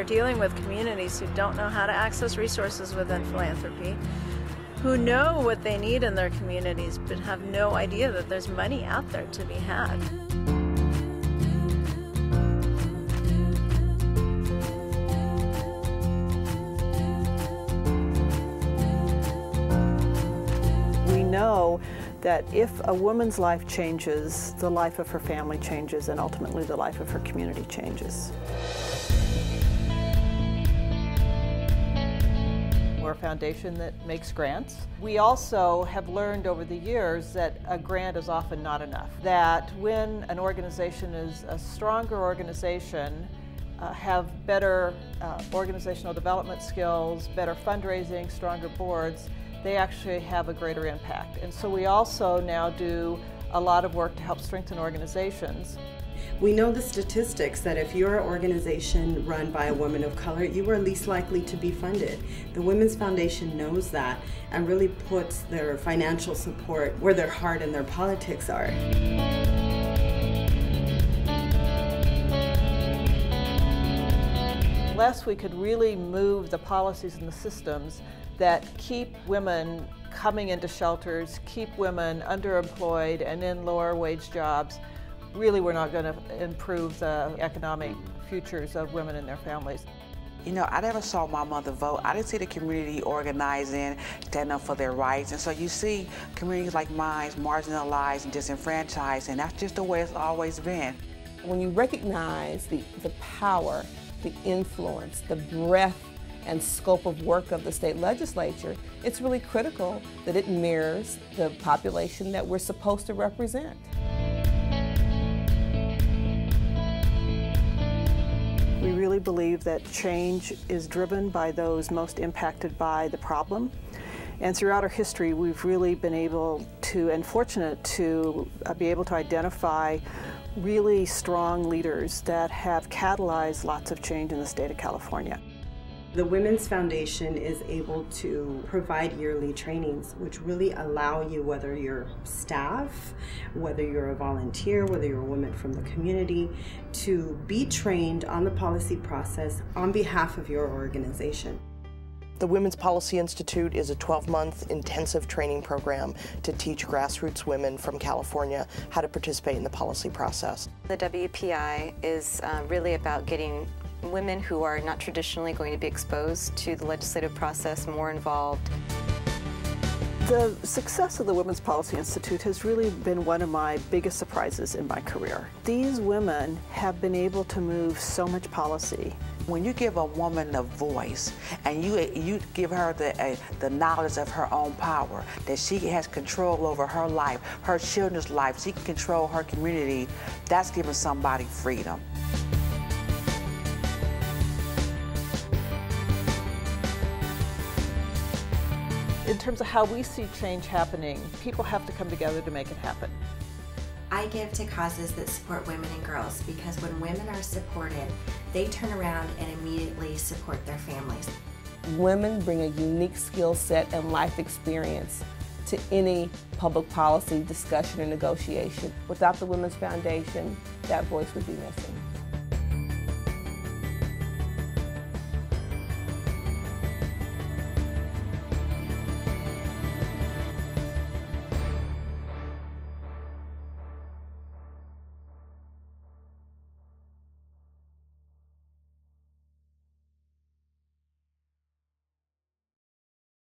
We're dealing with communities who don't know how to access resources within philanthropy, who know what they need in their communities but have no idea that there's money out there to be had. We know that if a woman's life changes, the life of her family changes, and ultimately the life of her community changes. We're a foundation that makes grants. We also have learned over the years that a grant is often not enough. That when an organization is a stronger organization, have better organizational development skills, better fundraising, stronger boards, they actually have a greater impact. And so we also now do a lot of work to help strengthen organizations. We know the statistics that if you're an organization run by a woman of color, you are least likely to be funded. The Women's Foundation knows that and really puts their financial support where their heart and their politics are. Unless we could really move the policies and the systems that keep women coming into shelters, keep women underemployed and in lower wage jobs, really we're not going to improve the economic futures of women and their families. You know, I never saw my mother vote. I didn't see the community organizing, standing up for their rights. And so you see communities like mine marginalized and disenfranchised, and that's just the way it's always been. When you recognize the power, the influence, the breadth and scope of work of the state legislature, it's really critical that it mirrors the population that we're supposed to represent. We really believe that change is driven by those most impacted by the problem. And throughout our history, we've really been able to, and fortunate to be able to identify really strong leaders that have catalyzed lots of change in the state of California. The Women's Foundation is able to provide yearly trainings which really allow you, whether you're staff, whether you're a volunteer, whether you're a woman from the community, to be trained on the policy process on behalf of your organization. The Women's Policy Institute is a 12-month intensive training program to teach grassroots women from California how to participate in the policy process. The WPI is really about getting women who are not traditionally going to be exposed to the legislative process more involved. The success of the Women's Policy Institute has really been one of my biggest surprises in my career. These women have been able to move so much policy. When you give a woman a voice and you give her the knowledge of her own power, that she has control over her life, her children's life, she can control her community, that's giving somebody freedom. In terms of how we see change happening, people have to come together to make it happen. I give to causes that support women and girls because when women are supported, they turn around and immediately support their families. Women bring a unique skill set and life experience to any public policy discussion or negotiation. Without the Women's Foundation, that voice would be missing.